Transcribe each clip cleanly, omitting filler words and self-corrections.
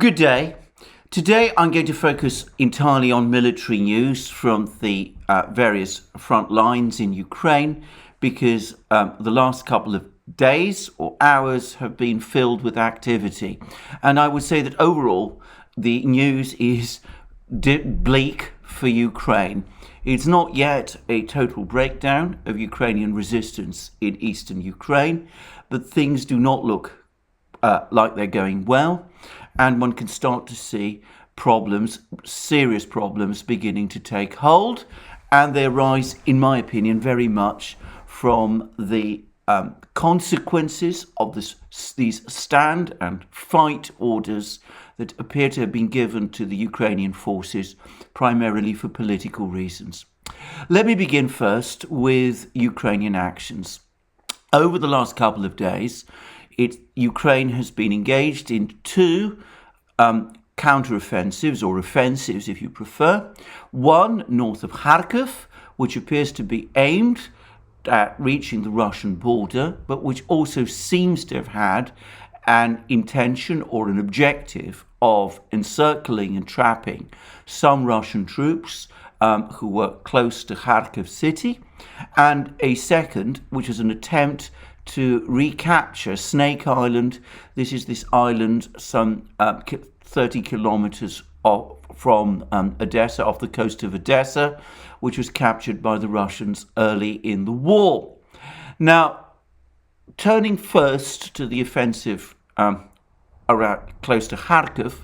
Good day. Today I'm going to focus entirely on military news from the various front lines in Ukraine because the last couple of days or hours have been filled with activity. And I would say that overall the news is bleak for Ukraine. It's not yet a total breakdown of Ukrainian resistance in eastern Ukraine, but things do not look like they're going well. And one can start to see problems, serious problems, beginning to take hold. And they arise, in my opinion, very much from the consequences of these stand and fight orders that appear to have been given to the Ukrainian forces, primarily for political reasons. Let me begin first with Ukrainian actions. Over the last couple of days, Ukraine has been engaged in two counter-offensives, or offensives if you prefer. One north of Kharkiv, which appears to be aimed at reaching the Russian border, but which also seems to have had an intention or an objective of encircling and trapping some Russian troops who were close to Kharkiv city, and a second, which is an attempt to recapture Snake Island. This is this island some 30 kilometers from Odessa, off the coast of Odessa, which was captured by the Russians early in the war. Now, turning first to the offensive around close to Kharkiv,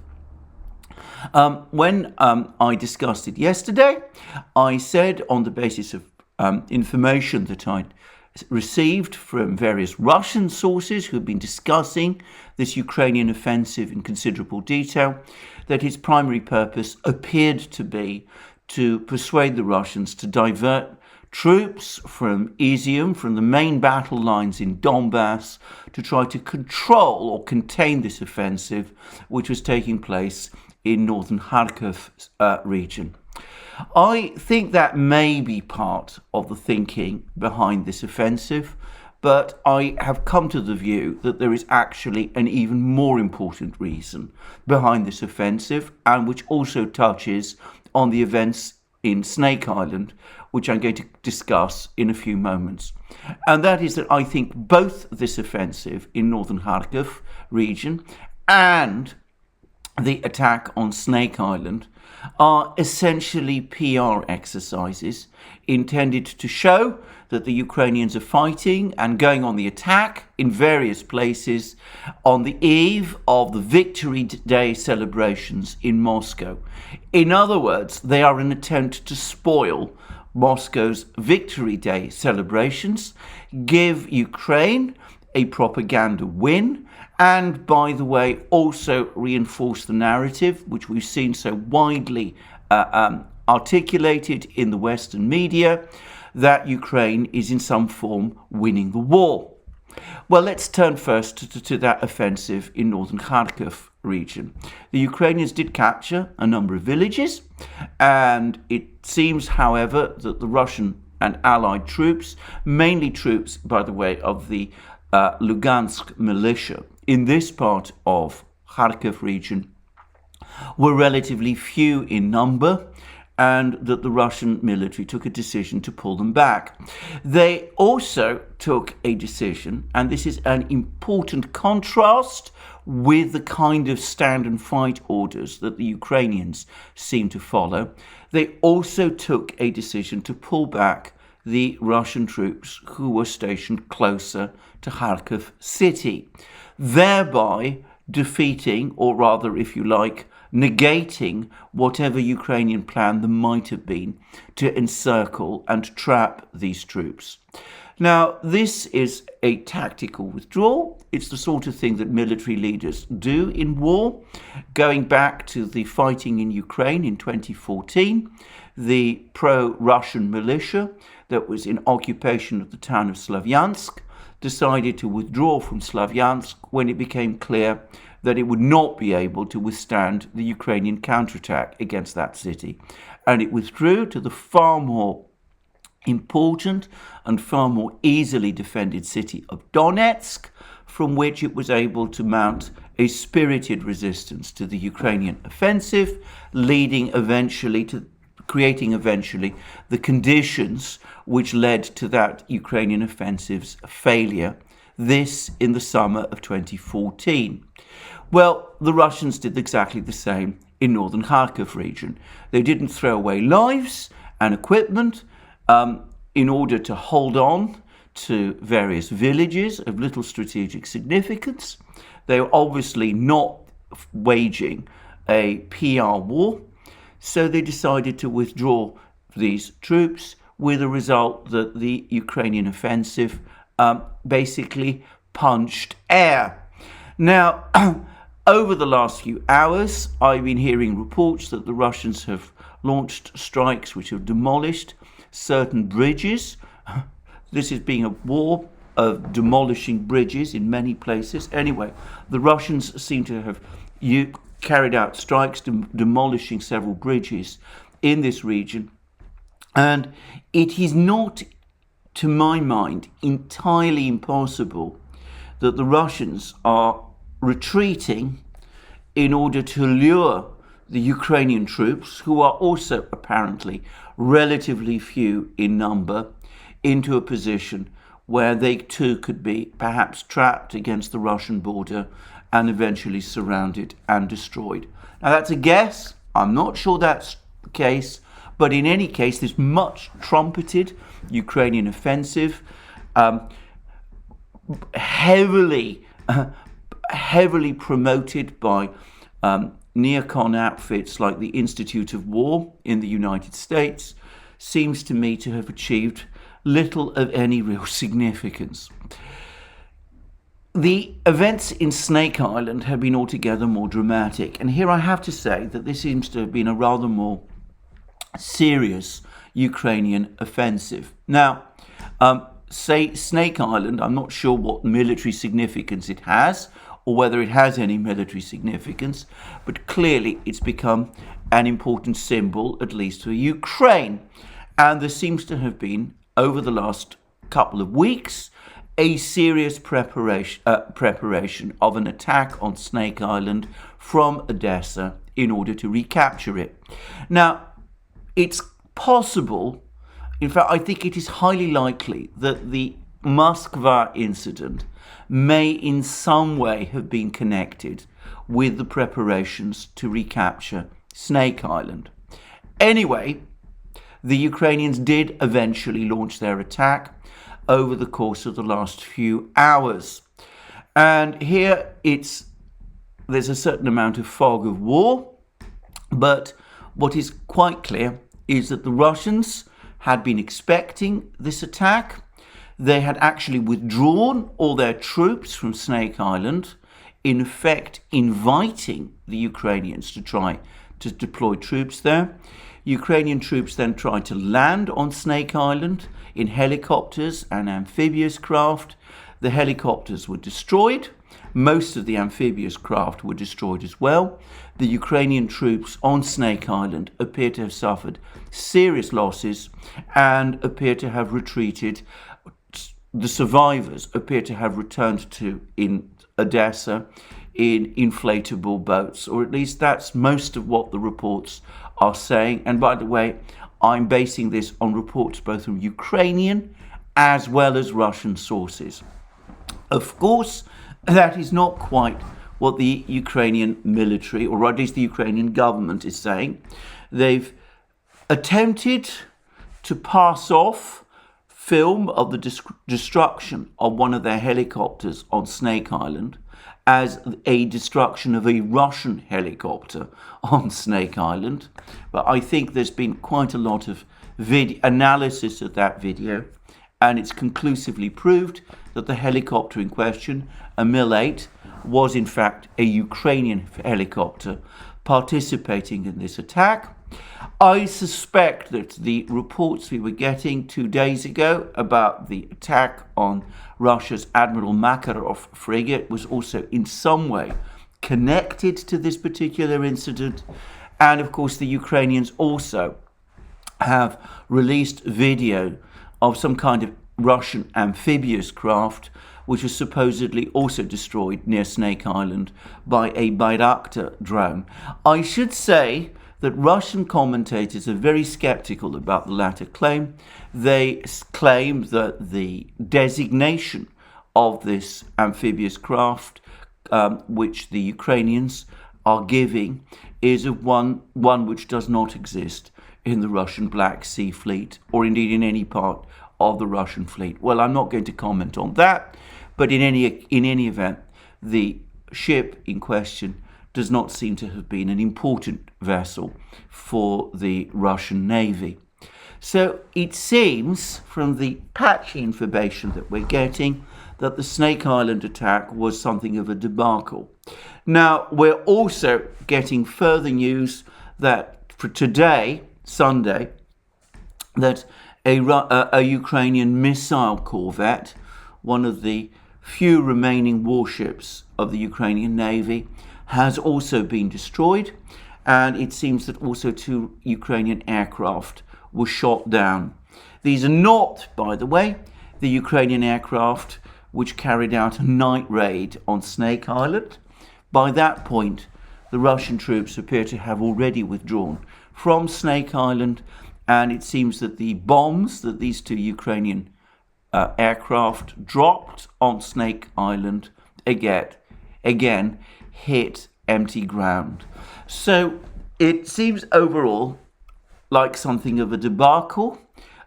when I discussed it yesterday, I said, on the basis of information that I'd received from various Russian sources who have been discussing this Ukrainian offensive in considerable detail, that its primary purpose appeared to be to persuade the Russians to divert troops from Izium, from the main battle lines in Donbass, to try to control or contain this offensive, which was taking place in northern Kharkiv region. I think that may be part of the thinking behind this offensive, but I have come to the view that there is actually an even more important reason behind this offensive, and which also touches on the events in Snake Island, which I'm going to discuss in a few moments. And that is that I think both this offensive in northern Kharkiv region and the attack on Snake Island are essentially PR exercises intended to show that the Ukrainians are fighting and going on the attack in various places on the eve of the Victory Day celebrations in Moscow. In other words, they are an attempt to spoil Moscow's Victory Day celebrations, give Ukraine a propaganda win, and, by the way, also reinforce the narrative, which we've seen so widely articulated in the Western media, that Ukraine is in some form winning the war. Well, let's turn first to that offensive in northern Kharkiv region. The Ukrainians did capture a number of villages, and it seems, however, that the Russian and allied troops, mainly troops, by the way, of the Lugansk militia in this part of Kharkiv region, were relatively few in number, and that the Russian military took a decision to pull them back. They also took a decision, and this is an important contrast with the kind of stand and fight orders that the Ukrainians seem to follow. They also took a decision to pull back the Russian troops who were stationed closer to Kharkiv city, thereby defeating, or rather, if you like, negating whatever Ukrainian plan there might have been to encircle and trap these troops. Now, this is a tactical withdrawal. It's the sort of thing that military leaders do in war. Going back to the fighting in Ukraine in 2014, the pro-Russian militia that was in occupation of the town of Slavyansk decided to withdraw from Slavyansk when it became clear that it would not be able to withstand the Ukrainian counterattack against that city. And it withdrew to the far more important and far more easily defended city of Donetsk, from which it was able to mount a spirited resistance to the Ukrainian offensive, leading eventually to creating the conditions which led to that Ukrainian offensive's failure, this in the summer of 2014. Well, the Russians did exactly the same in northern Kharkiv region. They didn't throw away lives and equipment in order to hold on to various villages of little strategic significance. They were obviously not waging a PR war, so they decided to withdraw these troops, with the result that the Ukrainian offensive basically punched air. Now, over the last few hours, I've been hearing reports that the Russians have launched strikes which have demolished certain bridges. This is being a war of demolishing bridges in many places. Anyway, the Russians seem to have carried out strikes demolishing several bridges in this region. And it is not, to my mind, entirely impossible that the Russians are retreating in order to lure the Ukrainian troops, who are also apparently relatively few in number, into a position where they too could be perhaps trapped against the Russian border and eventually surrounded and destroyed. Now, that's a guess. I'm not sure that's the case, but in any case, this much trumpeted Ukrainian offensive, heavily promoted by neocon outfits like the Institute of War in the United States, seems to me to have achieved little of any real significance. The events in Snake Island have been altogether more dramatic, and here I have to say that this seems to have been a rather more serious Ukrainian offensive. Now, say Snake Island, I'm not sure what military significance it has, or whether it has any military significance, but clearly it's become an important symbol, at least for Ukraine. And there seems to have been, over the last couple of weeks, a serious preparation of an attack on Snake Island from Odessa in order to recapture it. Now, it's possible, in fact, I think it is highly likely that the Moskva incident may in some way have been connected with the preparations to recapture Snake Island. Anyway, the Ukrainians did eventually launch their attack over the course of the last few hours. And here there's a certain amount of fog of war, but what is quite clear is that the Russians had been expecting this attack. They had actually withdrawn all their troops from Snake Island, in effect inviting the Ukrainians to try to deploy troops there. Ukrainian troops then tried to land on Snake Island in helicopters and amphibious craft. The helicopters were destroyed. Most of the amphibious craft were destroyed as well. The Ukrainian troops on Snake Island appear to have suffered serious losses and appear to have retreated. The survivors appear to have returned to in Odessa in inflatable boats, or at least that's most of what the reports are saying. And by the way, I'm basing this on reports both from Ukrainian as well as Russian sources. Of course, that is not quite what the Ukrainian military, or at least the Ukrainian government, is saying. They've attempted to pass off film of the destruction of one of their helicopters on Snake Island as a destruction of a Russian helicopter on Snake Island. But I think there's been quite a lot of analysis of that video, and it's conclusively proved that the helicopter in question, a Mil-8, was in fact a Ukrainian helicopter participating in this attack. I suspect that the reports we were getting 2 days ago about the attack on Russia's Admiral Makarov frigate was also in some way connected to this particular incident. And of course, the Ukrainians also have released video of some kind of Russian amphibious craft which was supposedly also destroyed near Snake Island by a Bayraktar drone. I should say that Russian commentators are very skeptical about the latter claim. They claim that the designation of this amphibious craft, which the Ukrainians are giving, is of one which does not exist in the Russian Black Sea Fleet, or indeed in any part of the Russian fleet. Well, I'm not going to comment on that, but in any event, the ship in question does not seem to have been an important vessel for the Russian Navy. So it seems, from the patchy information that we're getting, that the Snake Island attack was something of a debacle. Now, we're also getting further news that for today, Sunday, that a Ukrainian missile corvette, one of the few remaining warships of the Ukrainian Navy, has also been destroyed, and it seems that also 2 Ukrainian aircraft were shot down. These are not, by the way, the Ukrainian aircraft which carried out a night raid on Snake Island. By that point, the Russian troops appear to have already withdrawn from Snake Island, and it seems that the bombs that these 2 Ukrainian aircraft dropped on Snake Island again hit empty ground. So it seems overall like something of a debacle,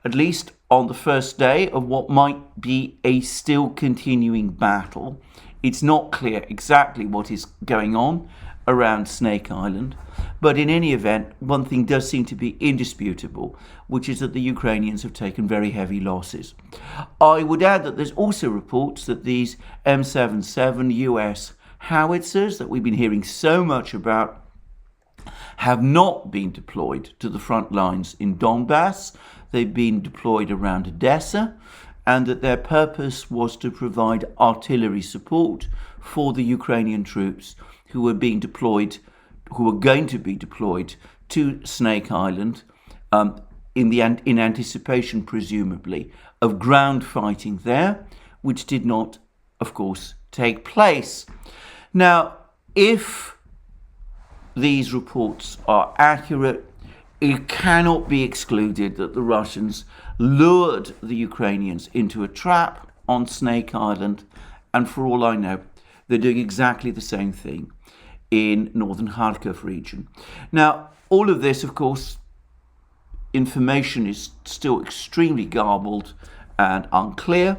at least on the first day of what might be a still continuing battle. It's not clear exactly what is going on around Snake Island, but in any event, one thing does seem to be indisputable, which is that the Ukrainians have taken very heavy losses. I would add that there's also reports that these M77 US howitzers that we've been hearing so much about have not been deployed to the front lines in Donbass. They've been deployed around Odessa, and that their purpose was to provide artillery support for the Ukrainian troops who were going to be deployed to Snake Island in anticipation, presumably, of ground fighting there, which did not, of course, take place. Now, if these reports are accurate, it cannot be excluded that the Russians lured the Ukrainians into a trap on Snake Island, and for all I know, they're doing exactly the same thing in northern Kharkiv region. Now, all of this, of course, information is still extremely garbled and unclear.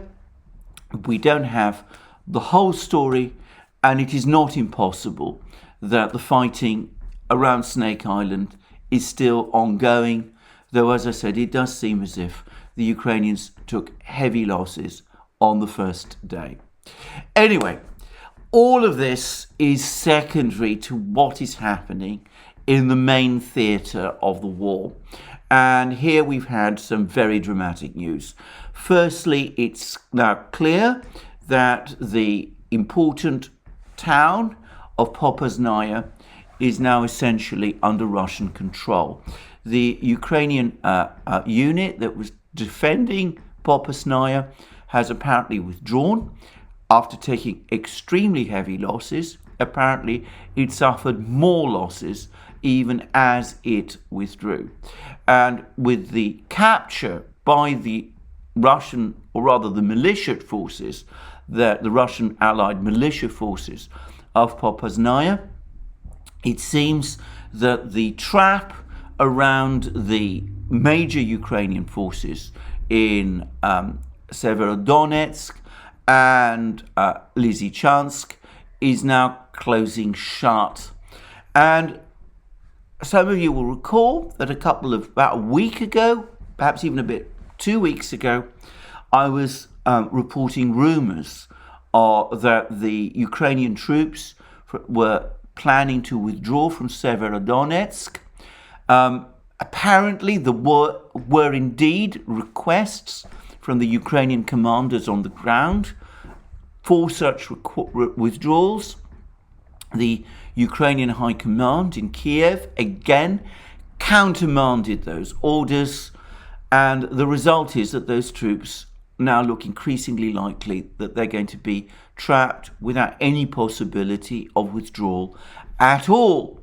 We don't have the whole story, and it is not impossible that the fighting around Snake Island is still ongoing, though, as I said, it does seem as if the Ukrainians took heavy losses on the first day. Anyway, all of this is secondary to what is happening in the main theatre of the war. And here we've had some very dramatic news. Firstly, it's now clear that the important town of Popasnaya is now essentially under Russian control. The Ukrainian unit that was defending Popasnaya has apparently withdrawn after taking extremely heavy losses. Apparently, it suffered more losses even as it withdrew. And with the capture by the Russian, or rather the militia forces, the Russian allied militia forces of Popasnaya, it seems that the trap around the major Ukrainian forces in Severodonetsk and Lysychansk is now closing shut. And some of you will recall that about a week ago, perhaps even 2 weeks ago, I was reporting rumors that the Ukrainian troops were planning to withdraw from Severodonetsk. Apparently, there were indeed requests from the Ukrainian commanders on the ground for such withdrawals. The Ukrainian High Command in Kiev again countermanded those orders, and the result is that those troops now look increasingly likely that they're going to be trapped without any possibility of withdrawal at all.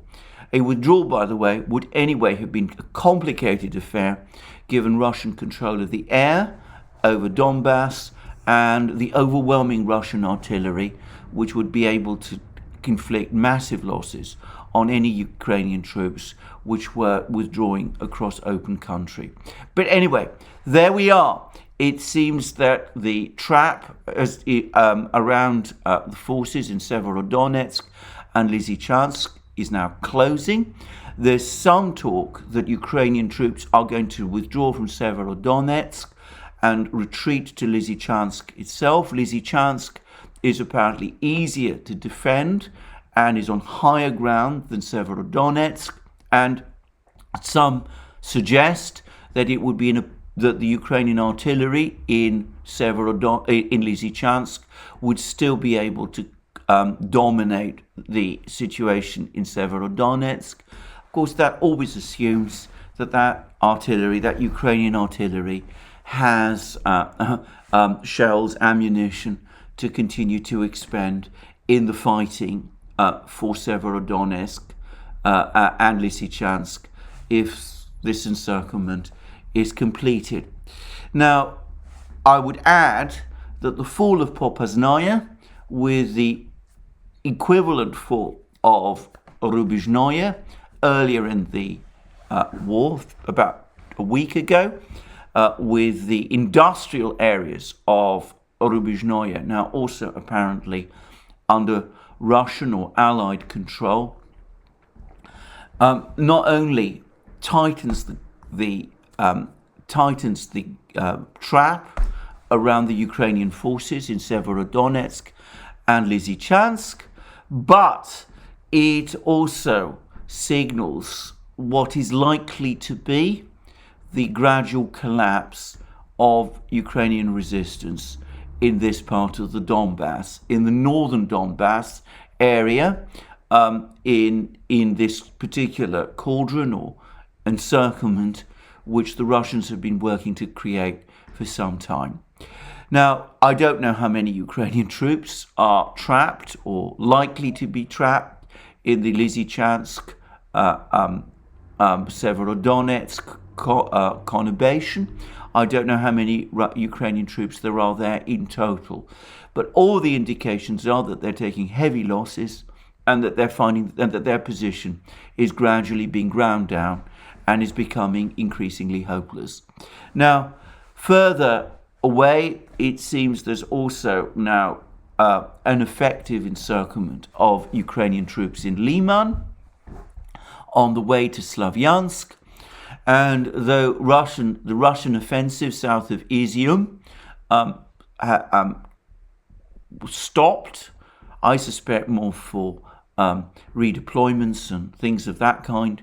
A withdrawal, by the way, would anyway have been a complicated affair given Russian control of the air over Donbass and the overwhelming Russian artillery, which would be able to inflict massive losses on any Ukrainian troops which were withdrawing across open country. But anyway, there we are. It seems that the trap around the forces in Severodonetsk and Lysychansk is now closing. There's some talk that Ukrainian troops are going to withdraw from Severodonetsk and retreat to Lysychansk itself. Lysychansk is apparently easier to defend and is on higher ground than Severodonetsk, and some suggest that it would be that the Ukrainian artillery in Lysychansk would still be able to dominate the situation in Severodonetsk. Of course, that always assumes that artillery, that Ukrainian artillery, has shells, ammunition to continue to expend in the fighting for Severodonetsk and Lysychansk if this encirclement is completed. Now, I would add that the fall of Popasnaya, with the equivalent fall of Rubizhnoye earlier in the war, about a week ago, with the industrial areas of Rubizhnoye now also apparently under Russian or Allied control, not only tightens the trap around the Ukrainian forces in Severodonetsk and Lysychansk, but it also signals what is likely to be the gradual collapse of Ukrainian resistance in this part of the Donbass, in the northern Donbass area, in this particular cauldron or encirclement which the Russians have been working to create for some time. Now, I don't know how many Ukrainian troops are trapped or likely to be trapped in the Lysychansk, Severodonetsk conurbation. I don't know how many Ukrainian troops there are there in total, but all the indications are that they're taking heavy losses and that they're finding that their position is gradually being ground down and is becoming increasingly hopeless. Now, further away, it seems there's also now an effective encirclement of Ukrainian troops in Liman on the way to Slavyansk. And though the Russian offensive south of ETHEREUM stopped, I suspect more for redeployments and things of that kind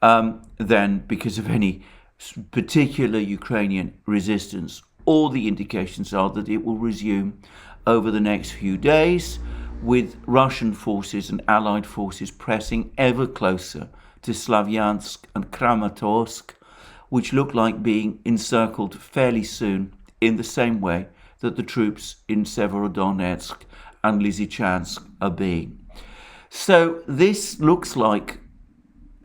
than because of any particular Ukrainian resistance. All the indications are that it will resume over the next few days, with Russian forces and Allied forces pressing ever closer to Slavyansk and Kramatorsk, which look like being encircled fairly soon in the same way that the troops in Severodonetsk and Lysychansk are being. So this looks like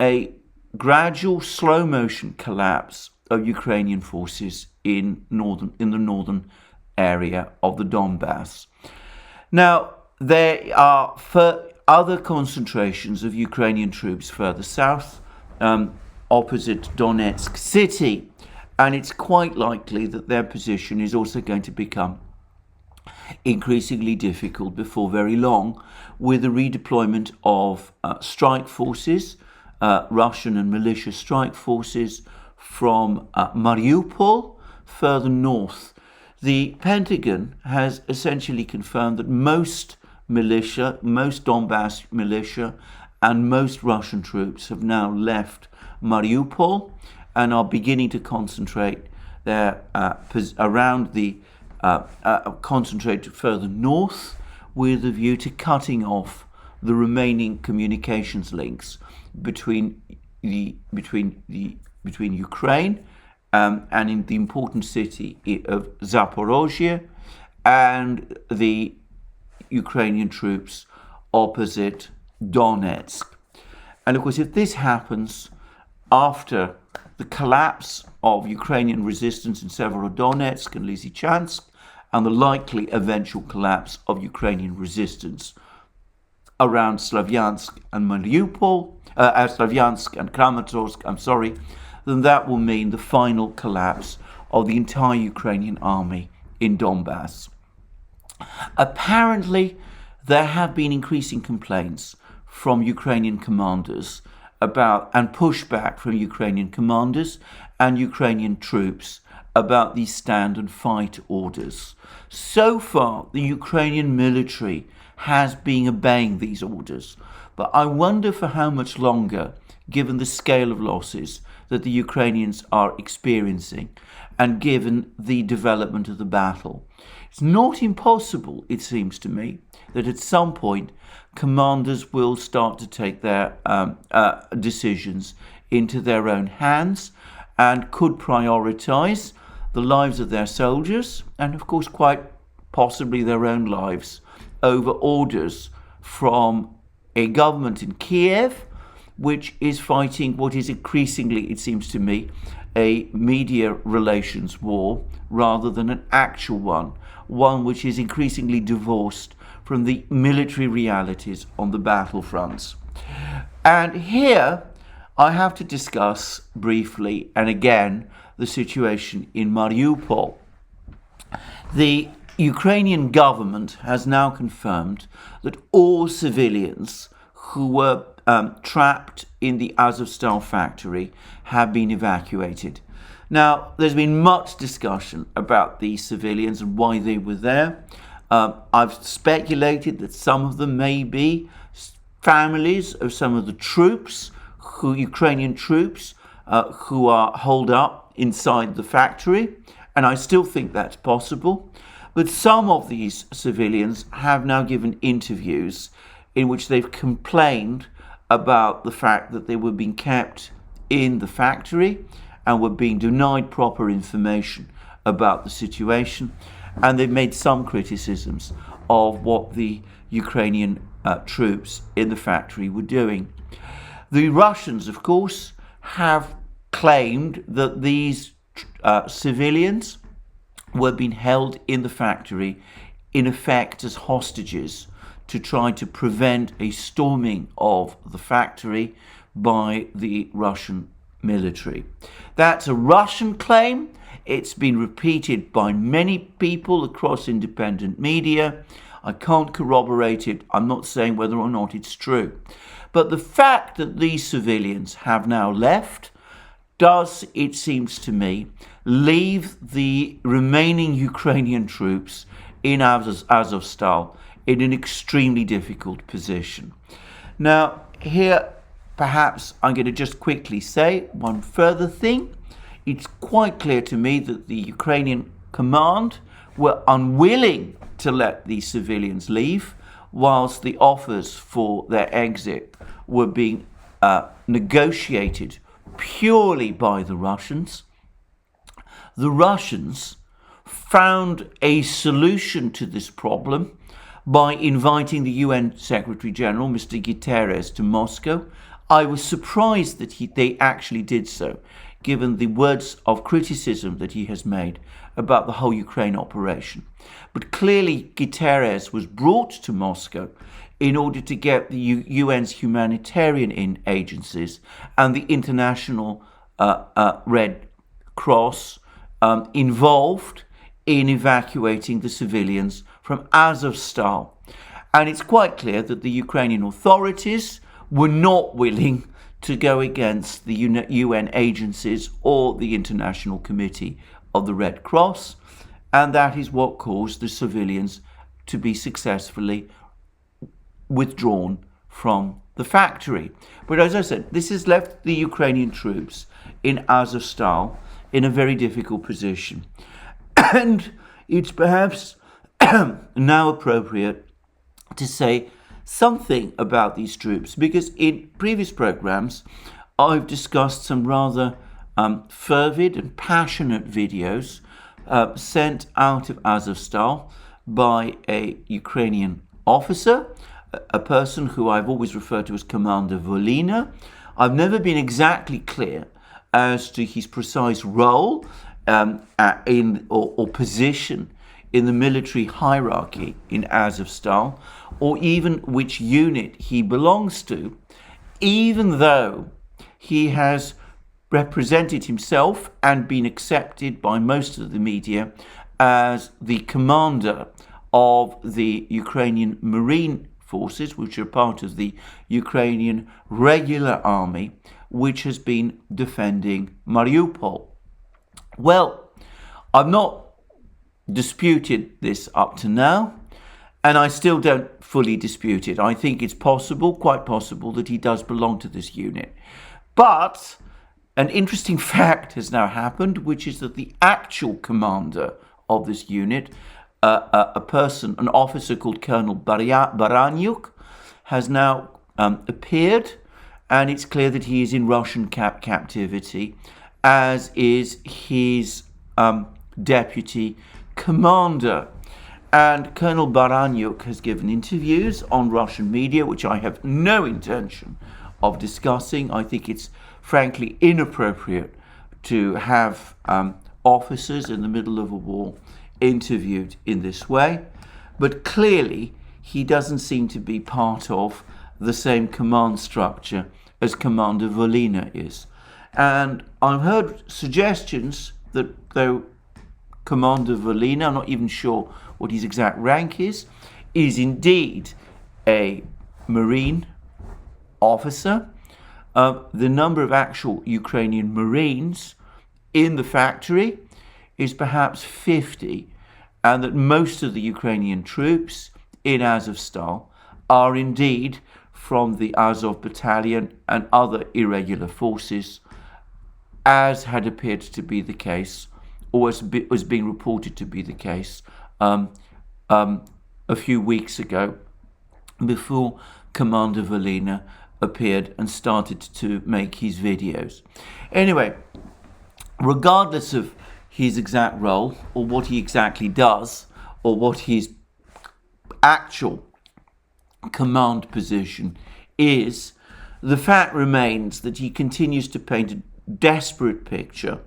a gradual slow motion collapse of Ukrainian forces in the northern area of the Donbass. Now, there are other concentrations of Ukrainian troops further south, opposite Donetsk city, and it's quite likely that their position is also going to become increasingly difficult before very long, with the redeployment of strike forces, Russian and militia strike forces from Mariupol further north. The Pentagon has essentially confirmed that most Donbass militia and most Russian troops have now left Mariupol and are beginning to concentrate concentrate further north, with a view to cutting off the remaining communications links between Ukraine and in the important city of Zaporozhye, and the Ukrainian troops opposite Donetsk. And of course, if this happens after the collapse of Ukrainian resistance in Severodonetsk and Lysychansk, and the likely eventual collapse of Ukrainian resistance around Slavyansk and Mariupol, Slavyansk and Kramatorsk, then that will mean the final collapse of the entire Ukrainian army in Donbass. Apparently, there have been increasing complaints from Ukrainian commanders about, and pushback from Ukrainian commanders and Ukrainian troops about these stand and fight orders. So far, the Ukrainian military has been obeying these orders, but I wonder for how much longer, given the scale of losses that the Ukrainians are experiencing and given the development of the battle. It's not impossible, it seems to me, that at some point commanders will start to take their decisions into their own hands and could prioritize the lives of their soldiers and, of course, quite possibly their own lives over orders from a government in Kiev, which is fighting what is increasingly, it seems to me, a media relations war rather than an actual one which is increasingly divorced from the military realities on the battlefronts. And here I have to discuss briefly, and again, the situation in Mariupol. The Ukrainian government has now confirmed that all civilians who were trapped in the Azovstal factory have been evacuated. Now, there's been much discussion about these civilians and why they were there. I've speculated that some of them may be families of some of the troops, Ukrainian troops, who are holed up inside the factory, and I still think that's possible. But some of these civilians have now given interviews in which they've complained about the fact that they were being kept in the factory and were being denied proper information about the situation. And they've made some criticisms of what the Ukrainian troops in the factory were doing. The Russians, of course, have claimed that these civilians were being held in the factory, in effect as hostages, to try to prevent a storming of the factory by the Russian military. That's a Russian claim. It's been repeated by many people across independent media. I can't corroborate it. I'm not saying whether or not it's true. But the fact that these civilians have now left does, it seems to me, leave the remaining Ukrainian troops in Azovstal in an extremely difficult position. Now, here, perhaps I'm going to just quickly say one further thing. It's quite clear to me that the Ukrainian command were unwilling to let these civilians leave, whilst the offers for their exit were being negotiated purely by the Russians. The Russians found a solution to this problem by inviting the UN Secretary General, Mr. Guterres, to Moscow. I was surprised that they actually did so, given the words of criticism that he has made about the whole Ukraine operation. But clearly Guterres was brought to Moscow in order to get the UN's humanitarian agencies and the International Red Cross involved in evacuating the civilians from Azovstal. And it's quite clear that the Ukrainian authorities were not willing to go against the UN agencies or the International Committee of the Red Cross, and that is what caused the civilians to be successfully withdrawn from the factory. But as I said, this has left the Ukrainian troops in Azovstal in a very difficult position. And it's perhaps now appropriate to say something about these troops, because in previous programs I've discussed some rather fervid and passionate videos sent out of Azovstal by a Ukrainian officer, a person who I've always referred to as Commander Volina. I've never been exactly clear as to his precise role or position in the military hierarchy in Azovstal, or even which unit he belongs to, even though he has represented himself and been accepted by most of the media as the commander of the Ukrainian Marine Forces, which are part of the Ukrainian regular army, which has been defending Mariupol. Well, I've not disputed this up to now, and I still don't fully dispute it. I think it's possible, quite possible, that he does belong to this unit. But an interesting fact has now happened, which is that the actual commander of this unit, an officer called Colonel Baranyuk, has now appeared, and it's clear that he is in Russian captivity, as is his deputy commander. And Colonel Baranyuk has given interviews on Russian media, which I have no intention of discussing. I think it's frankly inappropriate to have officers in the middle of a war interviewed in this way. But clearly, he doesn't seem to be part of the same command structure as Commander Volina is. And I've heard suggestions that though Commander Volina, I'm not even sure what his exact rank is indeed a Marine officer. The number of actual Ukrainian Marines in the factory is perhaps 50, and that most of the Ukrainian troops in Azovstal are indeed from the Azov battalion and other irregular forces, as had appeared to be the case, or was being reported to be the case a few weeks ago, before Commander Volina appeared and started to make his videos. Anyway, regardless of his exact role, or what he exactly does, or what his actual command position is, the fact remains that he continues to paint a desperate picture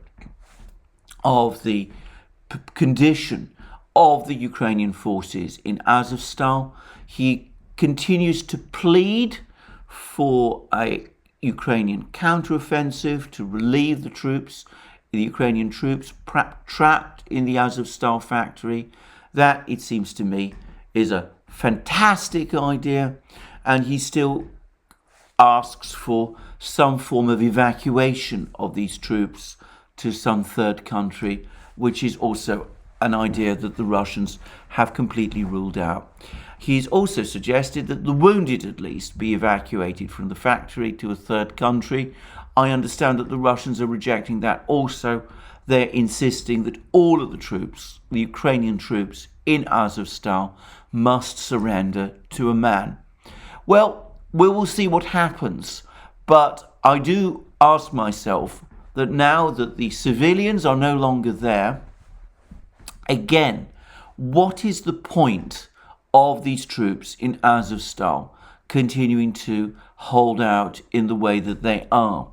of the condition of the Ukrainian forces in Azovstal. He continues to plead for a Ukrainian counteroffensive to relieve the Ukrainian troops trapped in the Azovstal factory. That, it seems to me, is a fantastic idea, and he still asks for some form of evacuation of these troops to some third country, which is also an idea that the Russians have completely ruled out. He's also suggested that the wounded, at least, be evacuated from the factory to a third country. I understand that the Russians are rejecting that also. They're insisting that all of the troops, the Ukrainian troops in Azovstal, must surrender to a man. Well, we will see what happens, but I do ask myself that now that the civilians are no longer there, again, what is the point of these troops in Azovstal continuing to hold out in the way that they are?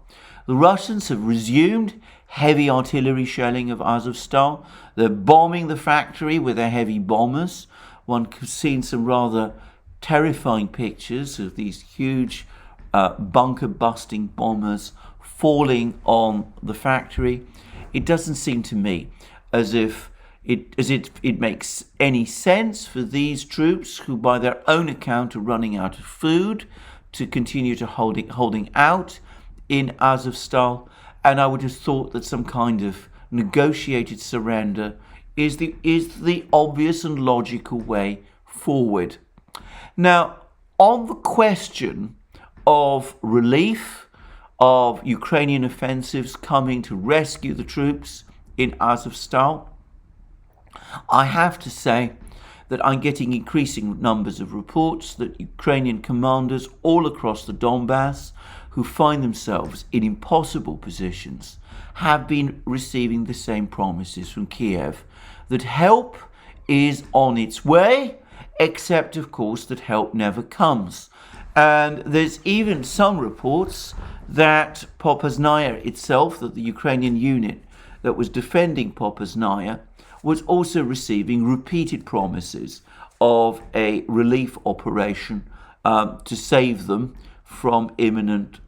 The Russians have resumed heavy artillery shelling of Azovstal. They're bombing the factory with their heavy bombers. One has seen some rather terrifying pictures of these huge bunker-busting bombers falling on the factory. It doesn't seem to me as if it makes any sense for these troops, who by their own account are running out of food, to continue to holding out in Azovstal. And I would have thought that some kind of negotiated surrender is the obvious and logical way forward. Now, on the question of relief, of Ukrainian offensives coming to rescue the troops in Azovstal, I have to say that I'm getting increasing numbers of reports that Ukrainian commanders all across the Donbass, who find themselves in impossible positions have been receiving the same promises from Kiev that help is on its way, except of course that help never comes. And there's even some reports that Popasnaya itself, that the Ukrainian unit that was defending Popasnaya, was also receiving repeated promises of a relief operation to save them from imminent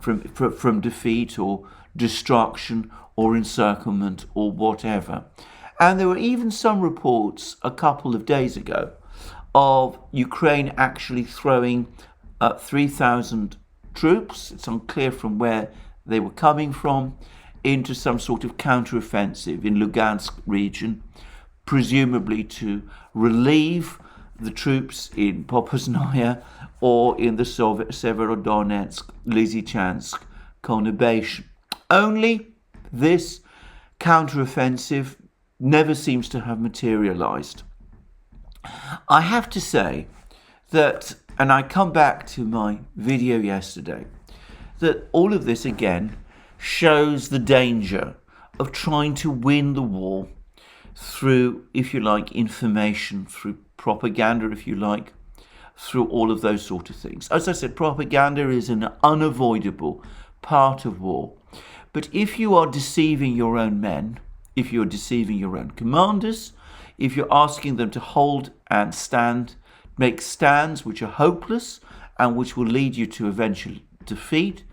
from defeat or destruction or encirclement or whatever. And there were even some reports a couple of days ago of Ukraine actually throwing 3,000 troops, it's unclear from where they were coming from, into some sort of counteroffensive in Lugansk region, presumably to relieve the troops in Popasnaya or in the Severodonetsk, Lysychansk conurbation. Only this counteroffensive never seems to have materialized. I have to say that, and I come back to my video yesterday, that all of this again shows the danger of trying to win the war through, if you like, information, through propaganda, if you like, through all of those sort of things. As I said, propaganda is an unavoidable part of war. But if you are deceiving your own men, if you're deceiving your own commanders, if you're asking them to hold and stand, make stands which are hopeless and which will lead you to eventual defeat,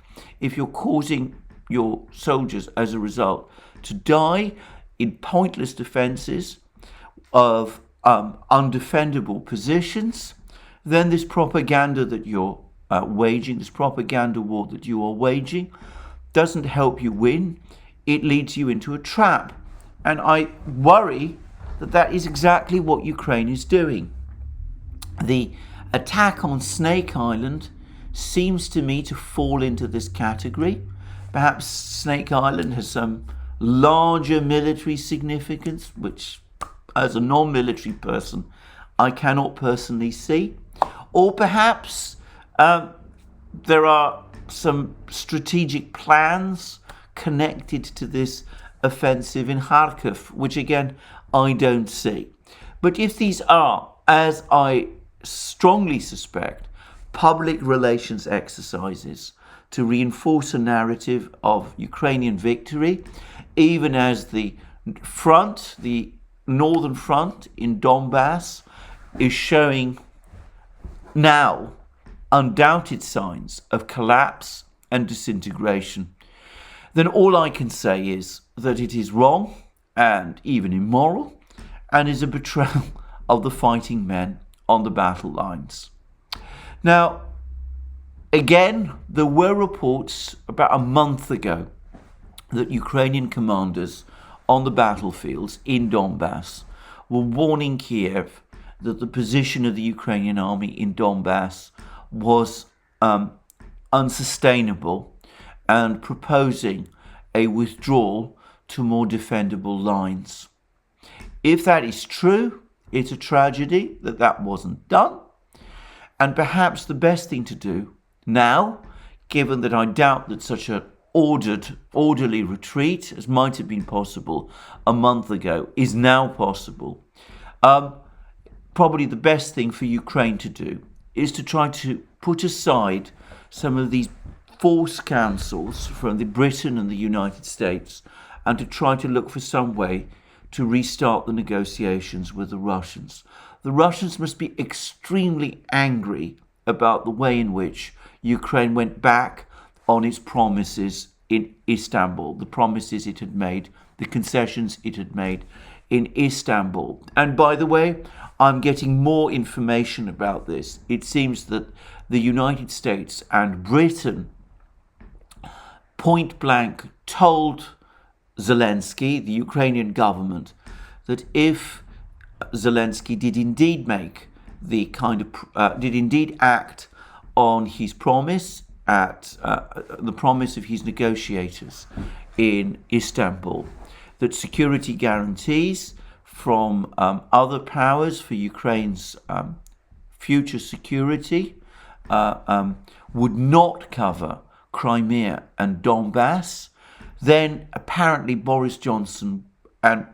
if you're causing your soldiers as a result to die in pointless defenses of undefendable positions, then this propaganda that you're waging, this propaganda war that you are waging, doesn't help you win. It leads you into a trap. And I worry that that is exactly what Ukraine is doing. The attack on Snake Island seems to me to fall into this category. Perhaps Snake Island has some larger military significance, which as a non-military person I cannot personally see. Or perhaps there are some strategic plans connected to this offensive in Kharkiv, which again I don't see. But if these are, as I strongly suspect, public relations exercises to reinforce a narrative of Ukrainian victory, even as the front, the northern front in Donbass, is showing now undoubted signs of collapse and disintegration, then all I can say is that it is wrong and even immoral and is a betrayal of the fighting men on the battle lines. Now, again, there were reports about a month ago that Ukrainian commanders on the battlefields in Donbass were warning Kiev that the position of the Ukrainian army in Donbass was unsustainable and proposing a withdrawal to more defendable lines. If that is true, it's a tragedy that that wasn't done. And perhaps the best thing to do now, given that I doubt that such an orderly retreat as might have been possible a month ago is now possible, probably the best thing for Ukraine to do is to try to put aside some of these false counsels from Britain and the United States and to try to look for some way to restart the negotiations with the Russians. The Russians must be extremely angry about the way in which Ukraine went back on its promises in Istanbul, the promises it had made, the concessions it had made in Istanbul. And by the way, I'm getting more information about this. It seems that the United States and Britain point blank told Zelensky, the Ukrainian government, that if Zelensky did indeed make the did indeed act on his promise at the promise of his negotiators in Istanbul, that security guarantees from other powers for Ukraine's future security would not cover Crimea and Donbass, then apparently Boris Johnson and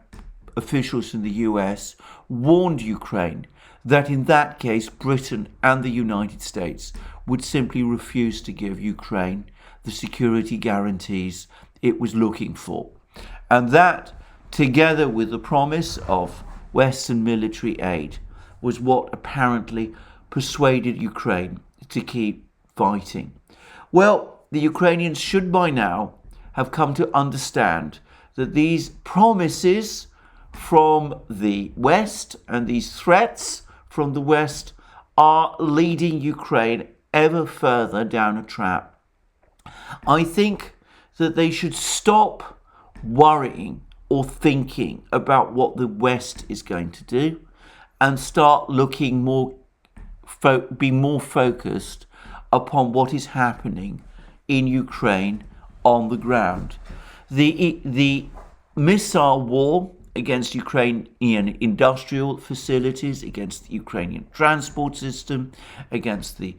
officials in the US warned Ukraine that in that case Britain and the United States would simply refuse to give Ukraine the security guarantees it was looking for. And that, together with the promise of Western military aid, was what apparently persuaded Ukraine to keep fighting. Well, the Ukrainians should by now have come to understand that these promises from the West and these threats from the West are leading Ukraine ever further down a trap. I think that they should stop worrying or thinking about what the West is going to do and start looking be more focused upon what is happening in Ukraine on the ground. The missile war against Ukrainian industrial facilities, against the Ukrainian transport system, against the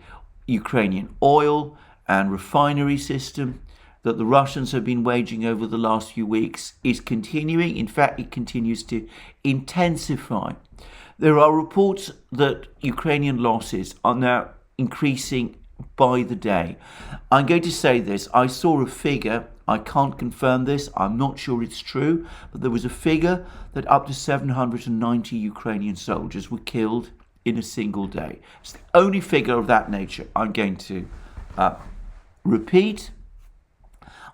Ukrainian oil and refinery system that the Russians have been waging over the last few weeks is continuing. In fact, it continues to intensify. There are reports that Ukrainian losses are now increasing by the day. I'm going to say this. I saw a figure. I can't confirm this. I'm not sure it's true. But there was a figure that up to 790 Ukrainian soldiers were killed in a single day. It's the only figure of that nature I'm going to repeat.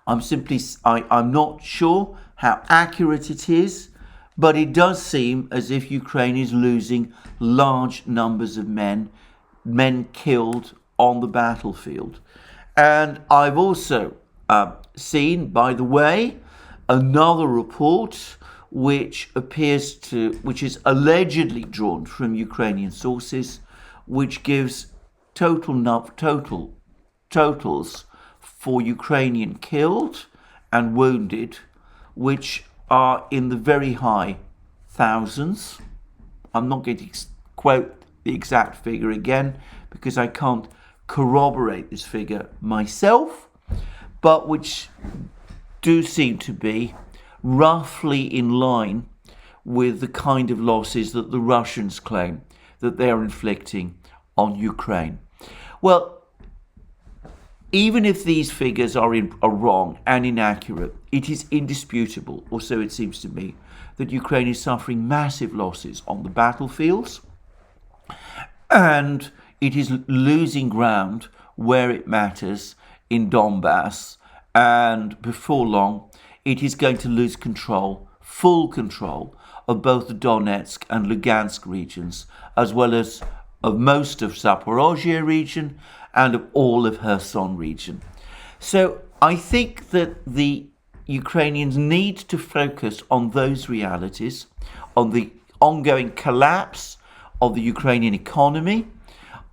I'm not sure how accurate it is, but it does seem as if Ukraine is losing large numbers of men killed on the battlefield. And I've also seen, by the way, another report which is allegedly drawn from Ukrainian sources, which gives totals for Ukrainian killed and wounded, which are in the very high thousands. I'm not going to quote the exact figure again because I can't corroborate this figure myself, but which do seem to be roughly in line with the kind of losses that the Russians claim that they are inflicting on Ukraine. Well, even if these figures are wrong and inaccurate, it is indisputable, or so it seems to me, that Ukraine is suffering massive losses on the battlefields, and it is losing ground where it matters in Donbass, and before long, it is going to lose full control of both the Donetsk and Lugansk regions, as well as of most of Zaporozhye region and of all of Kherson region. So I think that the Ukrainians need to focus on those realities, on the ongoing collapse of the Ukrainian economy,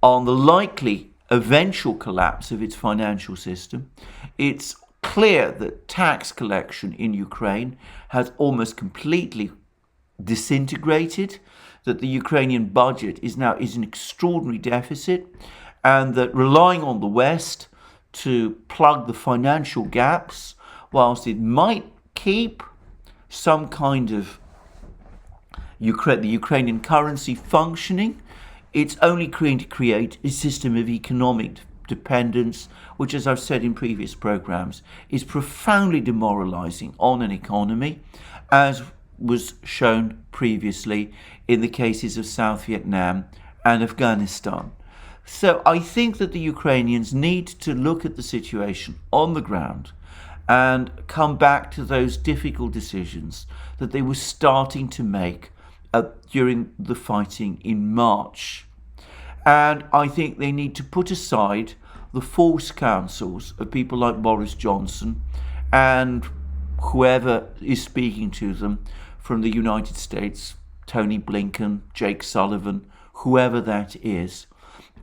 on the likely eventual collapse of its financial system. It's clear that tax collection in Ukraine has almost completely disintegrated, that the Ukrainian budget is an extraordinary deficit, and that relying on the West to plug the financial gaps, whilst it might keep some kind of the Ukrainian currency functioning, it's only going to create a system of economic dependence, which, as I've said in previous programs, is profoundly demoralizing on an economy, as was shown previously in the cases of South Vietnam and Afghanistan. So I think that the Ukrainians need to look at the situation on the ground and come back to those difficult decisions that they were starting to make during the fighting in March. And I think they need to put aside the false counsels of people like Boris Johnson and whoever is speaking to them from the United States, Tony Blinken, Jake Sullivan, whoever that is,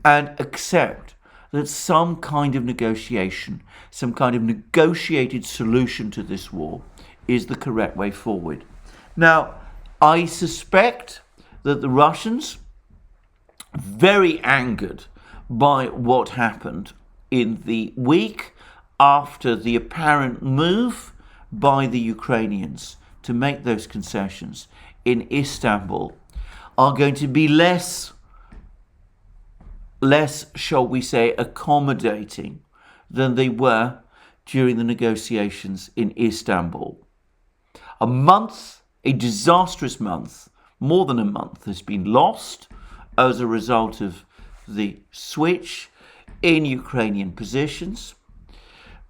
and accept that some kind of negotiation, some kind of negotiated solution to this war is the correct way forward. Now, I suspect that the Russians, very angered by what happened in the week after the apparent move by the Ukrainians to make those concessions in Istanbul are going to be less, shall we say, accommodating than they were during the negotiations in Istanbul. A month, a disastrous month, more than a month, has been lost as a result of the switch in Ukrainian positions.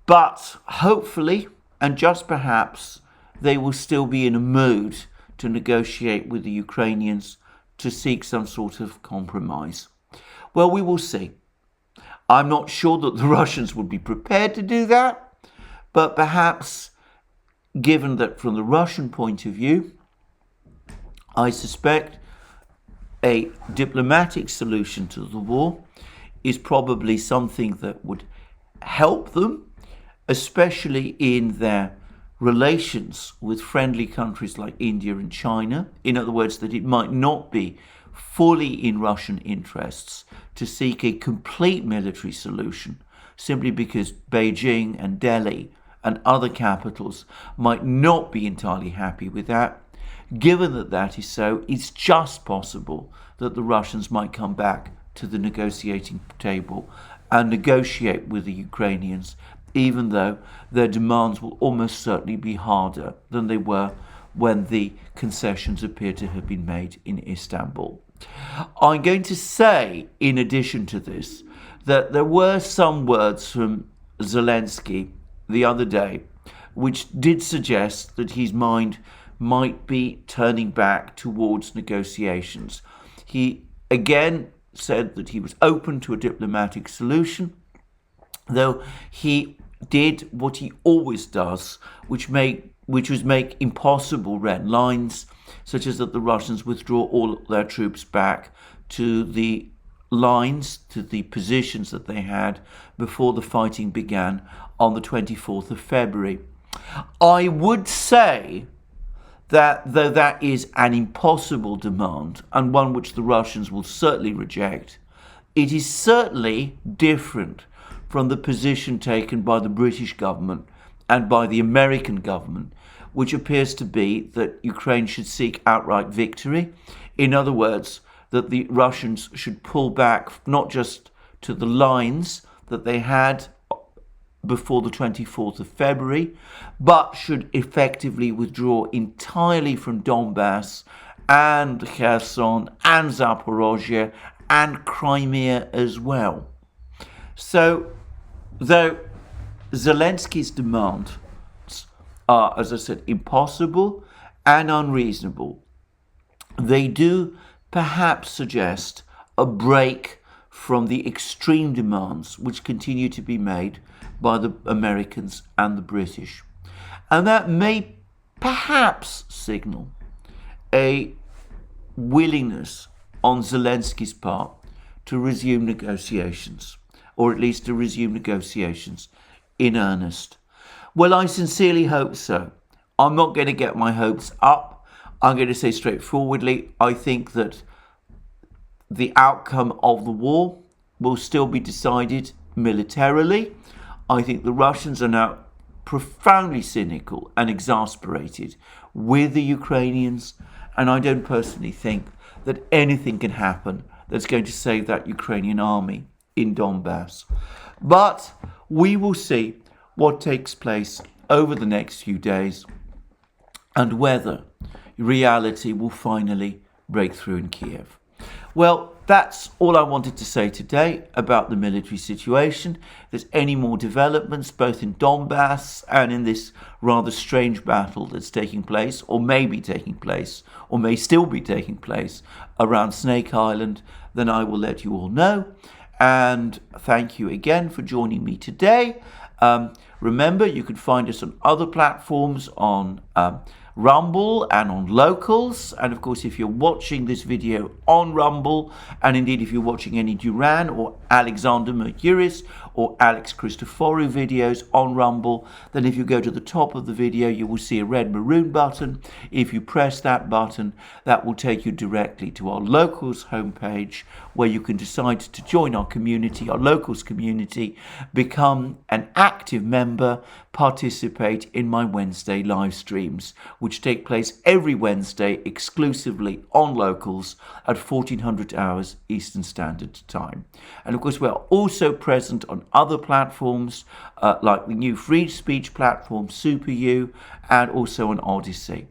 But hopefully, and just perhaps, they will still be in a mood to negotiate with the Ukrainians to seek some sort of compromise. Well, we will see. I'm not sure that the Russians would be prepared to do that, but perhaps, given that from the Russian point of view, I suspect a diplomatic solution to the war is probably something that would help them, especially in their relations with friendly countries like India and China. In other words, that it might not be fully in Russian interests to seek a complete military solution, simply because Beijing and Delhi and other capitals might not be entirely happy with that. Given that that is so, it's just possible that the Russians might come back to the negotiating table and negotiate with the Ukrainians, even though their demands will almost certainly be harder than they were when the concessions appear to have been made in Istanbul. I'm going to say, in addition to this, that there were some words from Zelensky the other day which did suggest that his mind might be turning back towards negotiations. He again said that he was open to a diplomatic solution, though he did what he always does, which was make impossible red lines, such as that the Russians withdraw all their troops back to the lines, to the positions that they had before the fighting began on the 24th of February. I would say that though that is an impossible demand, and one which the Russians will certainly reject, it is certainly different from the position taken by the British government and by the American government, which appears to be that Ukraine should seek outright victory. In other words, that the Russians should pull back not just to the lines that they had before the 24th of February, but should effectively withdraw entirely from Donbass and Kherson and Zaporozhye and Crimea as well. So, though Zelensky's demands are, as I said, impossible and unreasonable, they do perhaps suggest a break from the extreme demands which continue to be made by the Americans and the British. And that may perhaps signal a willingness on Zelensky's part to resume negotiations, or at least to resume negotiations in earnest. Well, I sincerely hope so. I'm not going to get my hopes up. I'm going to say straightforwardly, I think that the outcome of the war will still be decided militarily. I think the Russians are now profoundly cynical and exasperated with the Ukrainians, and I don't personally think that anything can happen that's going to save that Ukrainian army in Donbass. But we will see what takes place over the next few days and whether reality will finally break through in Kiev. Well, that's all I wanted to say today about the military situation. If there's any more developments, both in Donbass and in this rather strange battle that's taking place, or may be taking place, or may still be taking place around Snake Island, then I will let you all know. And thank you again for joining me today. Remember, you can find us on other platforms, on Rumble and on Locals. And of course, if you're watching this video on Rumble, and indeed if you're watching any Duran or Alexander Mercouris or Alex Christoforou videos on Rumble, then if you go to the top of the video, you will see a red maroon button. If you press that button, that will take you directly to our Locals homepage, where you can decide to join our community, our Locals community, become an active member, participate in my Wednesday live streams, which take place every Wednesday exclusively on Locals at 1400 hours Eastern Standard Time. And of course, we are also present on other platforms like the new free speech platform SuperU, and also on ODYSEE.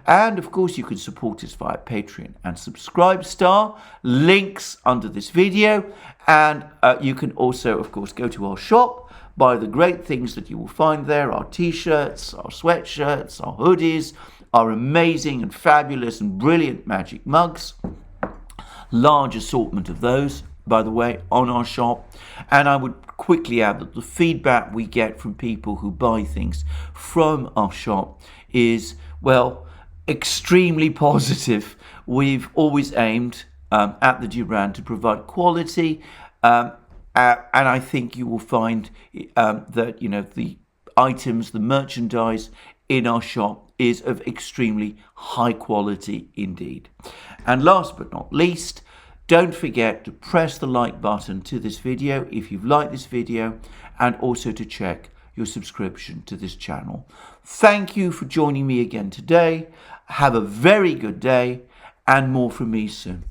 And of course, you can support us via Patreon and Subscribestar, links under this video. And you can also, of course, go to our shop, buy the great things that you will find there, our t-shirts, our sweatshirts, our hoodies, our amazing and fabulous and brilliant magic mugs. Large assortment of those, by the way, on our shop. And I would quickly add that the feedback we get from people who buy things from our shop is, well, extremely positive. We've always aimed at the Duran to provide quality, and I think you will find that, you know, the items, the merchandise in our shop is of extremely high quality indeed. And last but not least, don't forget to press the like button to this video if you've liked this video, and also to check your subscription to this channel. Thank you for joining me again today. Have a very good day, and more from me soon.